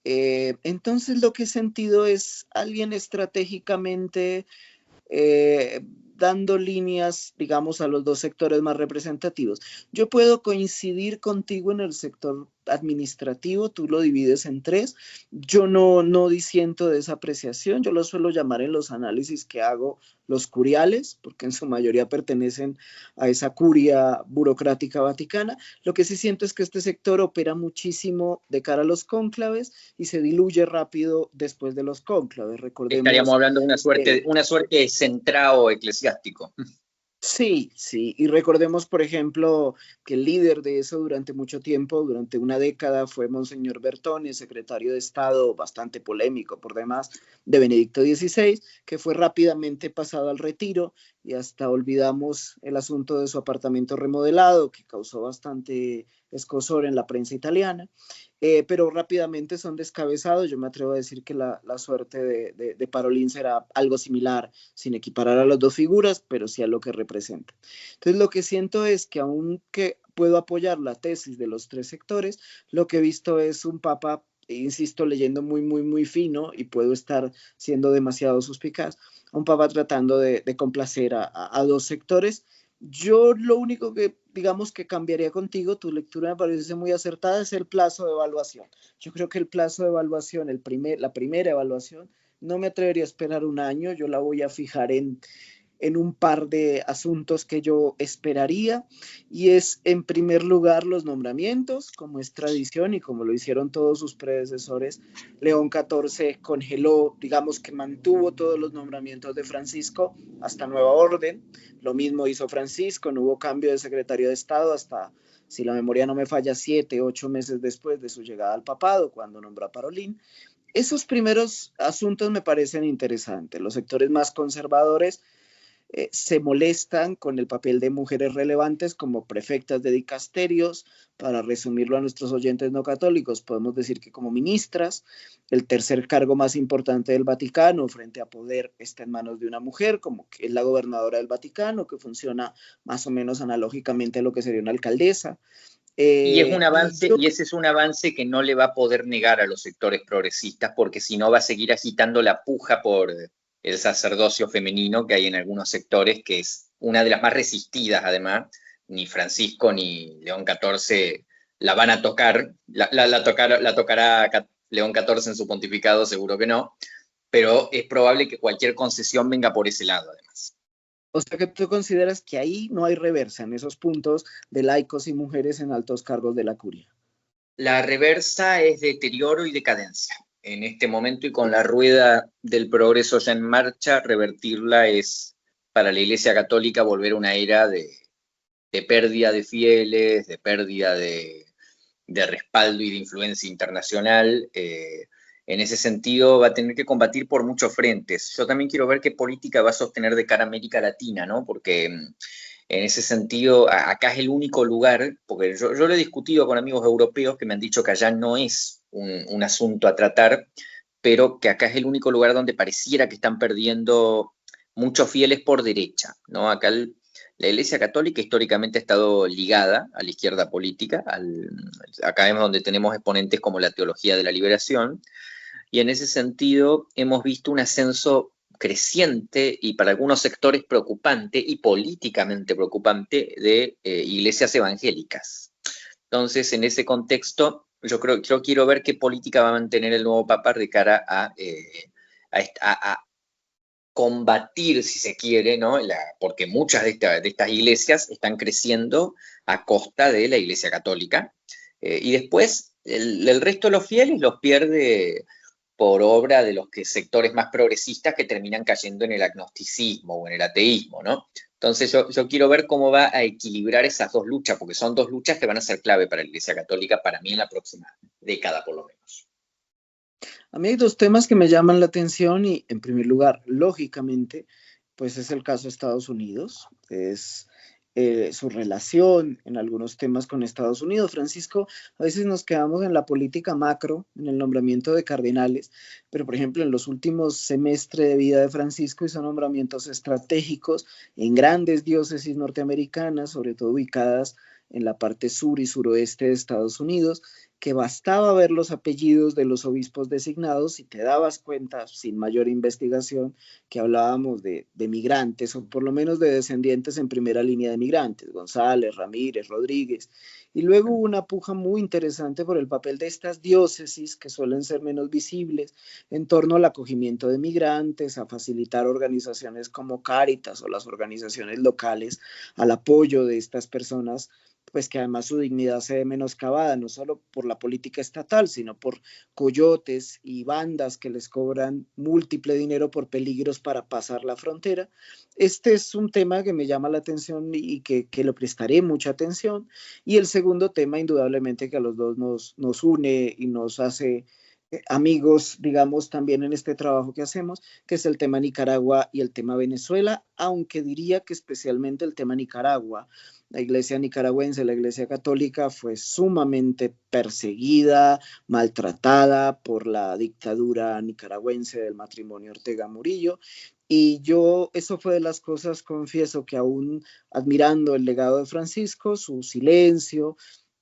Entonces lo que he sentido es alguien estratégicamente dando líneas, digamos, a los dos sectores más representativos. Yo puedo coincidir contigo en el sector administrativo, tú lo divides en tres. Yo no disiento de esa apreciación, yo lo suelo llamar en los análisis que hago los curiales, porque en su mayoría pertenecen a esa curia burocrática vaticana. Lo que sí siento es que este sector opera muchísimo de cara a los cónclaves y se diluye rápido después de los cónclaves. Recordemos, estaríamos hablando de una suerte de centrado eclesiástico. Sí, sí, y recordemos, por ejemplo, que el líder de eso durante mucho tiempo, durante una década, fue Monseñor Bertone, secretario de Estado, bastante polémico por demás, de Benedicto XVI, que fue rápidamente pasado al retiro y hasta olvidamos el asunto de su apartamento remodelado, que causó bastante escozor en la prensa italiana. Pero rápidamente son descabezados. Yo me atrevo a decir que la suerte de Parolin será algo similar, sin equiparar a las dos figuras, pero sí a lo que representa. Entonces lo que siento es que aunque puedo apoyar la tesis de los tres sectores, lo que he visto es un papa, insisto, leyendo muy fino, y puedo estar siendo demasiado suspicaz, un papa tratando de complacer a dos sectores. Yo lo único que, digamos, que cambiaría contigo, tu lectura me parece muy acertada, es el plazo de evaluación. Yo creo que el plazo de evaluación, la primera evaluación, no me atrevería a esperar un año, yo la voy a fijar en un par de asuntos que yo esperaría, y es en primer lugar los nombramientos, como es tradición y como lo hicieron todos sus predecesores. León XIV congeló, digamos que mantuvo todos los nombramientos de Francisco hasta nueva orden. Lo mismo hizo Francisco, no hubo cambio de secretario de Estado hasta, si la memoria no me falla, 7, 8 meses después de su llegada al papado, cuando nombró a Parolin. Esos primeros asuntos me parecen interesantes. Los sectores más conservadores se molestan con el papel de mujeres relevantes como prefectas de dicasterios. Para resumirlo a nuestros oyentes no católicos, podemos decir que como ministras. El tercer cargo más importante del Vaticano frente a poder está en manos de una mujer, como que es la gobernadora del Vaticano, que funciona más o menos analógicamente a lo que sería una alcaldesa. Y es un avance, y ese es un avance que no le va a poder negar a los sectores progresistas, porque si no va a seguir agitando la puja por el sacerdocio femenino que hay en algunos sectores, que es una de las más resistidas además. Ni Francisco ni León XIV la van a tocar, la tocará León XIV en su pontificado, seguro que no, pero es probable que cualquier concesión venga por ese lado además. O sea que tú consideras que ahí no hay reversa en esos puntos de laicos y mujeres en altos cargos de la curia. La reversa es deterioro y decadencia. En este momento, y con la rueda del progreso ya en marcha, revertirla es para la Iglesia Católica volver a una era de pérdida de fieles, de pérdida de respaldo y de influencia internacional. En ese sentido va a tener que combatir por muchos frentes. Yo también quiero ver qué política va a sostener de cara a América Latina, ¿no? Porque en ese sentido acá es el único lugar, porque yo lo he discutido con amigos europeos que me han dicho que allá no es un asunto a tratar, pero que acá es el único lugar donde pareciera que están perdiendo muchos fieles por derecha, ¿no? Acá la Iglesia Católica históricamente ha estado ligada a la izquierda política, acá es donde tenemos exponentes como la teología de la liberación, y en ese sentido hemos visto un ascenso creciente y para algunos sectores preocupante y políticamente preocupante de iglesias evangélicas. Entonces, en ese contexto, yo quiero ver qué política va a mantener el nuevo Papa de cara a combatir, si se quiere, ¿no? Porque muchas de estas iglesias están creciendo a costa de la Iglesia Católica, y después el resto de los fieles los pierde por obra de los sectores más progresistas que terminan cayendo en el agnosticismo o en el ateísmo, ¿no? Entonces yo quiero ver cómo va a equilibrar esas dos luchas, porque son dos luchas que van a ser clave para la Iglesia Católica, para mí en la próxima década por lo menos. A mí hay dos temas que me llaman la atención y, en primer lugar, lógicamente, pues es el caso de Estados Unidos. Es su relación en algunos temas con Estados Unidos. Francisco, a veces nos quedamos en la política macro, en el nombramiento de cardenales, pero por ejemplo en los últimos semestres de vida de Francisco hizo nombramientos estratégicos en grandes diócesis norteamericanas, sobre todo ubicadas en la parte sur y suroeste de Estados Unidos, que bastaba ver los apellidos de los obispos designados y te dabas cuenta, sin mayor investigación, que hablábamos de migrantes, o por lo menos de descendientes en primera línea de migrantes, González, Ramírez, Rodríguez. Y luego hubo una puja muy interesante por el papel de estas diócesis, que suelen ser menos visibles, en torno al acogimiento de migrantes, a facilitar organizaciones como Cáritas o las organizaciones locales, al apoyo de estas personas, pues que además su dignidad se ve menoscabada, no solo por la política estatal, sino por coyotes y bandas que les cobran múltiple dinero por peligros para pasar la frontera. Este es un tema que me llama la atención y que le prestaré mucha atención. Y el segundo tema, indudablemente, que a los dos nos une y nos hace amigos, digamos, también en este trabajo que hacemos, que es el tema Nicaragua y el tema Venezuela, aunque diría que especialmente el tema Nicaragua. La iglesia nicaragüense, la iglesia católica, fue sumamente perseguida, maltratada por la dictadura nicaragüense del matrimonio Ortega Murillo. Y yo, eso fue de las cosas, confieso, que aún admirando el legado de Francisco, su silencio,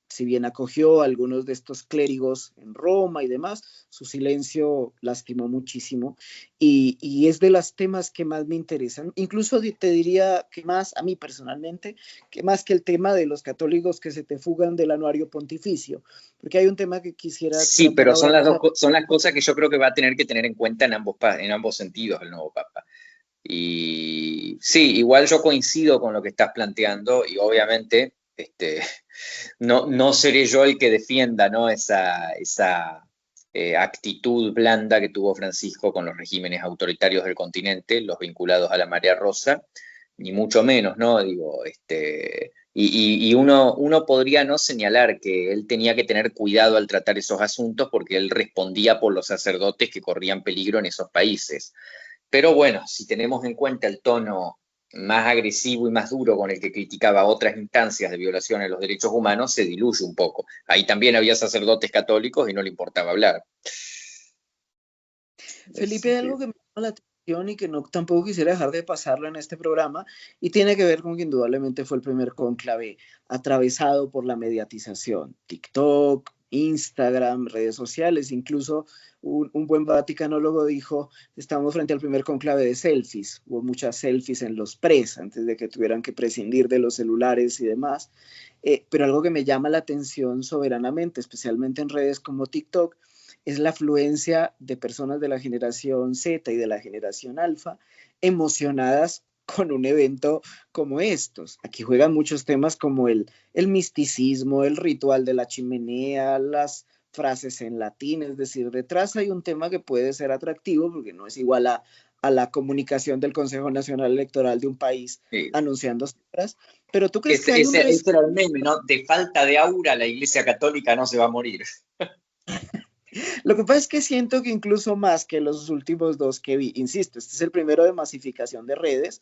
si bien acogió a algunos de estos clérigos en Roma y demás, su silencio lastimó muchísimo y es de los temas que más me interesan. Incluso te diría que más, a mí personalmente, que más que el tema de los católicos que se te fugan del anuario pontificio, porque hay un tema que quisiera... Sí, pero son las cosas que yo creo que va a tener que tener en cuenta en ambos sentidos el nuevo Papa. Y sí, igual yo coincido con lo que estás planteando y obviamente... no seré yo el que defienda, ¿no? esa actitud blanda que tuvo Francisco con los regímenes autoritarios del continente, los vinculados a la Marea Rosa, ni mucho menos, ¿no? Digo, y uno podría no señalar que él tenía que tener cuidado al tratar esos asuntos porque él respondía por los sacerdotes que corrían peligro en esos países. Pero bueno, si tenemos en cuenta el tono más agresivo y más duro con el que criticaba otras instancias de violación de los derechos humanos, se diluye un poco. Ahí también había sacerdotes católicos y no le importaba hablar. Felipe, algo que me llama la atención y que no tampoco quisiera dejar de pasarlo en este programa, y tiene que ver con que indudablemente fue el primer cónclave atravesado por la mediatización. TikTok, Instagram, redes sociales, incluso un buen vaticanólogo dijo, estamos frente al primer cónclave de selfies, hubo muchas selfies en los pres, antes de que tuvieran que prescindir de los celulares y demás, pero algo que me llama la atención soberanamente, especialmente en redes como TikTok, es la afluencia de personas de la generación Z y de la generación Alfa emocionadas con un evento como estos. Aquí juegan muchos temas como el misticismo, el ritual de la chimenea, las frases en latín, es decir, detrás hay un tema que puede ser atractivo porque no es igual a la comunicación del Consejo Nacional Electoral de un país anunciando cifras, pero tú crees que hay ese era el meme, ¿no? De falta de aura la Iglesia Católica no se va a morir. Lo que pasa es que siento que incluso más que los últimos dos que vi, insisto, este es el primero de masificación de redes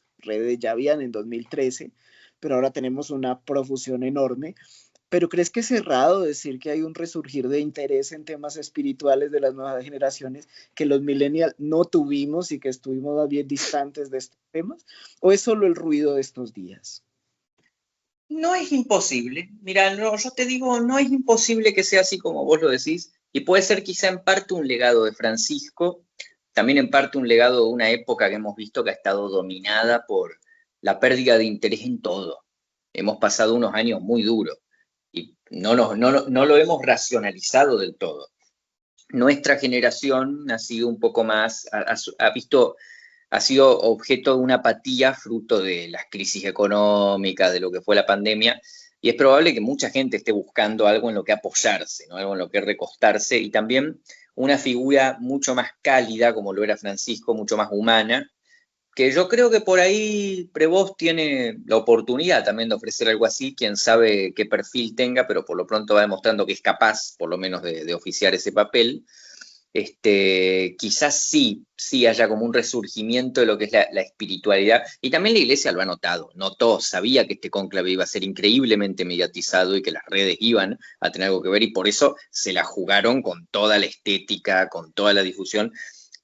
ya habían en 2013, pero ahora tenemos una profusión enorme. ¿Pero crees que es errado decir que hay un resurgir de interés en temas espirituales de las nuevas generaciones que los millennials no tuvimos y que estuvimos más bien distantes de estos temas? ¿O es solo el ruido de estos días? No es imposible. Mira, no, yo te digo, no es imposible que sea así como vos lo decís. Y puede ser quizá en parte un legado de Francisco, también en parte un legado de una época que hemos visto que ha estado dominada por la pérdida de interés en todo. Hemos pasado unos años muy duros y no lo hemos racionalizado del todo. Nuestra generación ha sido un poco más, ha sido objeto de una apatía fruto de las crisis económicas, de lo que fue la pandemia, y es probable que mucha gente esté buscando algo en lo que apoyarse, ¿no? Algo en lo que recostarse, y también una figura mucho más cálida, como lo era Francisco, mucho más humana, que yo creo que por ahí Prevost tiene la oportunidad también de ofrecer algo así, quién sabe qué perfil tenga, pero por lo pronto va demostrando que es capaz, por lo menos, de oficiar ese papel. quizás sí haya como un resurgimiento de lo que es la espiritualidad, y también la Iglesia lo ha notó, sabía que este cónclave iba a ser increíblemente mediatizado y que las redes iban a tener algo que ver, y por eso se la jugaron con toda la estética, con toda la difusión,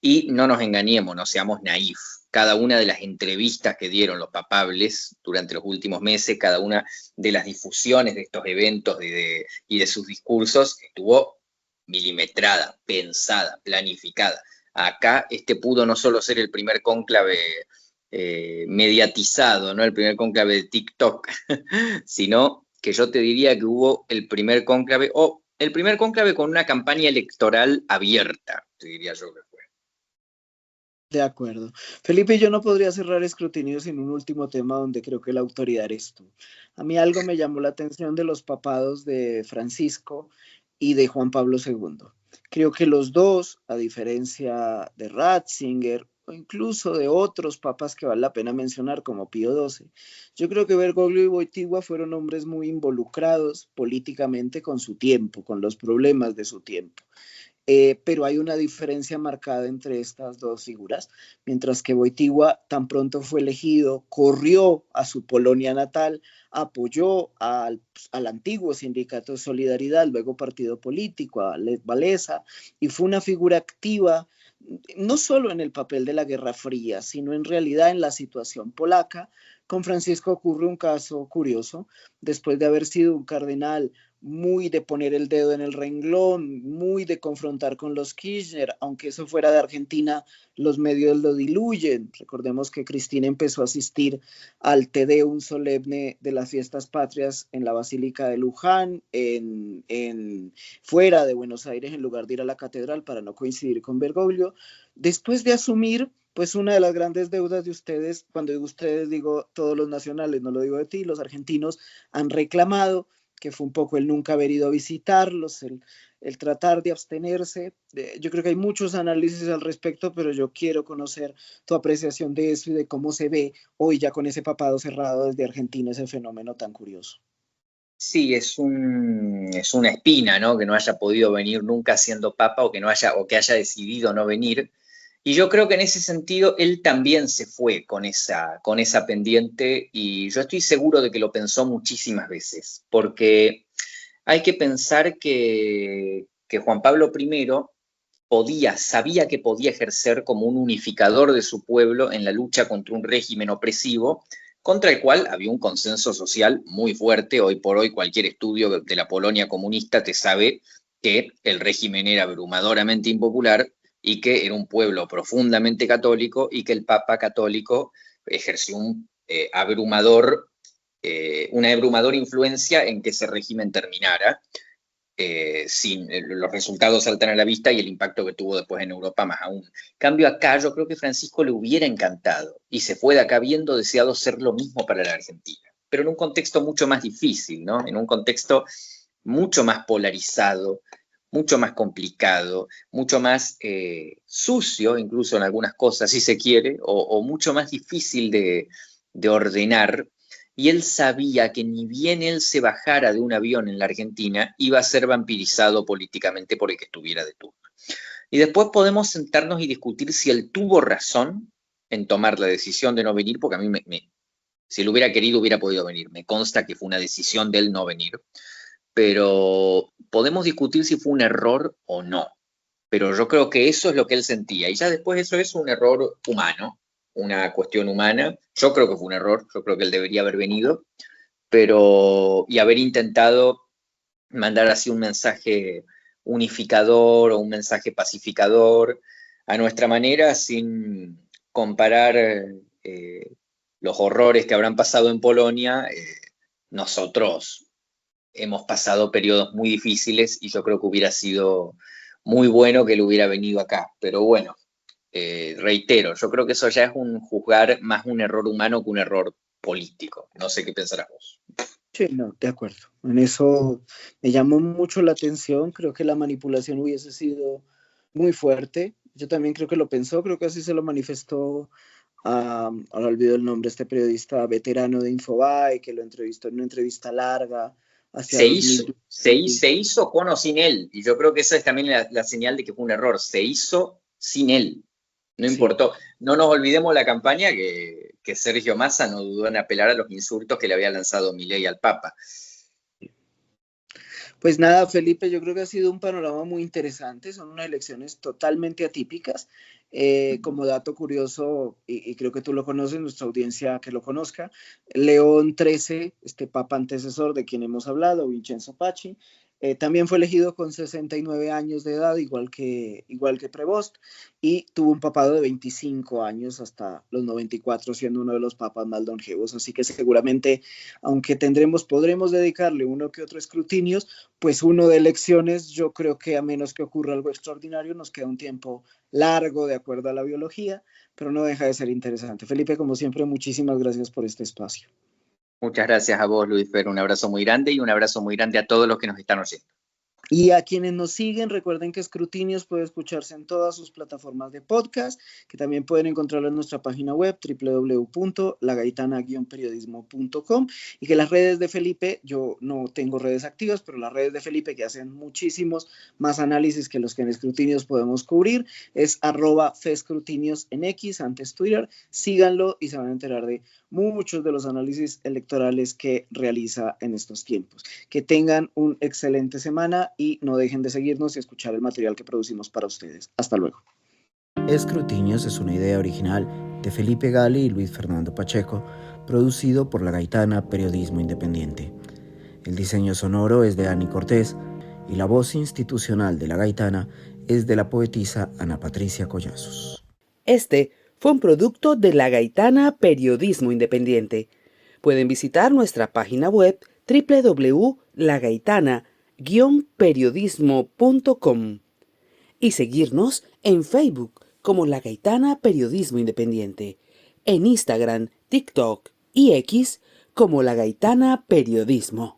y no nos engañemos, no seamos naif. Cada una de las entrevistas que dieron los papables durante los últimos meses, cada una de las difusiones de estos eventos y de sus discursos estuvo milimetrada, pensada, planificada. Acá pudo no solo ser el primer cónclave mediatizado, ¿no? El primer cónclave de TikTok, sino que yo te diría que hubo el primer cónclave con una campaña electoral abierta, te diría yo que fue. De acuerdo. Felipe, yo no podría cerrar escrutinio sin un último tema donde creo que la autoridad eres tú. A mí algo me llamó la atención de los papados de Francisco y de Juan Pablo II. Creo que los dos, a diferencia de Ratzinger o incluso de otros papas que vale la pena mencionar como Pío XII, yo creo que Bergoglio y Wojtyła fueron hombres muy involucrados políticamente con su tiempo, con los problemas de su tiempo. Pero hay una diferencia marcada entre estas dos figuras, mientras que Wojtyła tan pronto fue elegido, corrió a su Polonia natal, apoyó al antiguo Sindicato de Solidaridad, luego partido político, a Lech Walesa, y fue una figura activa, no solo en el papel de la Guerra Fría, sino en realidad en la situación polaca. Con Francisco ocurre un caso curioso. Después de haber sido un cardenal muy de poner el dedo en el renglón, muy de confrontar con los Kirchner, aunque eso fuera de Argentina, los medios lo diluyen. Recordemos que Cristina empezó a asistir al Te Deum solemne de las fiestas patrias en la Basílica de Luján, fuera de Buenos Aires, en lugar de ir a la catedral para no coincidir con Bergoglio. Después de asumir, pues una de las grandes deudas de ustedes, cuando digo ustedes digo todos los nacionales, no lo digo de ti, los argentinos han reclamado, que fue un poco el nunca haber ido a visitarlos, el tratar de abstenerse. Yo creo que hay muchos análisis al respecto, pero yo quiero conocer tu apreciación de eso y de cómo se ve hoy ya con ese papado cerrado desde Argentina ese fenómeno tan curioso. Sí, es una espina, ¿no? Que no haya podido venir nunca siendo papa o que haya decidido no venir. Y yo creo que en ese sentido él también se fue con esa pendiente, y yo estoy seguro de que lo pensó muchísimas veces, porque hay que pensar que Juan Pablo I sabía que podía ejercer como un unificador de su pueblo en la lucha contra un régimen opresivo, contra el cual había un consenso social muy fuerte. Hoy por hoy cualquier estudio de la Polonia comunista te sabe que el régimen era abrumadoramente impopular y que era un pueblo profundamente católico, y que el Papa católico ejerció una abrumadora influencia en que ese régimen terminara. Los resultados saltan a la vista y el impacto que tuvo después en Europa más aún. En cambio acá yo creo que Francisco le hubiera encantado y se fue de acá habiendo deseado ser lo mismo para la Argentina, pero en un contexto mucho más difícil, ¿no? En un contexto mucho más polarizado, mucho más complicado, mucho más sucio, incluso en algunas cosas, si se quiere, o mucho más difícil de ordenar. Y él sabía que ni bien él se bajara de un avión en la Argentina, iba a ser vampirizado políticamente por el que estuviera de turno. Y después podemos sentarnos y discutir si él tuvo razón en tomar la decisión de no venir, porque a mí, si él hubiera querido, hubiera podido venir. Me consta que fue una decisión de él no venir. Pero podemos discutir si fue un error o no. Pero yo creo que eso es lo que él sentía. Y ya después eso es un error humano, una cuestión humana. Yo creo que fue un error, yo creo que él debería haber venido, y haber intentado mandar así un mensaje unificador o un mensaje pacificador a nuestra manera, sin comparar los horrores que habrán pasado en Polonia. Nosotros hemos pasado periodos muy difíciles y yo creo que hubiera sido muy bueno que él hubiera venido acá. Pero bueno, reitero, yo creo que eso ya es juzgar más un error humano que un error político. No sé qué pensarás vos. Sí, no, de acuerdo. En eso me llamó mucho la atención. Creo que la manipulación hubiese sido muy fuerte. Yo también creo que lo pensó, creo que así se lo manifestó ahora olvido el nombre, este periodista veterano de Infobae, que lo entrevistó en una entrevista larga. Se Se hizo con o sin él, y yo creo que esa es también la señal de que fue un error. Se hizo sin él, no importó. No nos olvidemos la campaña que Sergio Massa no dudó en apelar a los insultos que le había lanzado Milei al Papa. Pues nada, Felipe, yo creo que ha sido un panorama muy interesante, son unas elecciones totalmente atípicas. Como dato curioso, y creo que tú lo conoces, nuestra audiencia que lo conozca, León XIII, este papa antecesor de quien hemos hablado, Vincenzo Pacci, también fue elegido con 69 años de edad, igual que Prevost, y tuvo un papado de 25 años hasta los 94, siendo uno de los papas más longevos. Así que seguramente, aunque podremos dedicarle uno que otro escrutinios, pues uno de elecciones, yo creo que a menos que ocurra algo extraordinario, nos queda un tiempo largo de acuerdo a la biología, pero no deja de ser interesante. Felipe, como siempre, muchísimas gracias por este espacio. Muchas gracias a vos, Luis Fer. Un abrazo muy grande y un abrazo muy grande a todos los que nos están oyendo. Y a quienes nos siguen, recuerden que Escrutinios puede escucharse en todas sus plataformas de podcast, que también pueden encontrarlo en nuestra página web www.lagaitana-periodismo.com, y que las redes de Felipe, yo no tengo redes activas, pero las redes de Felipe, que hacen muchísimos más análisis que los que en Escrutinios podemos cubrir, es @fescrutinios en X, antes Twitter. Síganlo y se van a enterar de muchos de los análisis electorales que realiza en estos tiempos. Que tengan una excelente semana y no dejen de seguirnos y escuchar el material que producimos para ustedes. Hasta luego. Escrutinios es una idea original de Felipe Gali y Luis Fernando Pacheco, producido por La Gaitana Periodismo Independiente. El diseño sonoro es de Ani Cortés y la voz institucional de La Gaitana es de la poetisa Ana Patricia Collazos. Este fue un producto de La Gaitana Periodismo Independiente. Pueden visitar nuestra página web www.lagaitana-periodismo.com y seguirnos en Facebook como La Gaitana Periodismo Independiente, en Instagram, TikTok y X como La Gaitana Periodismo.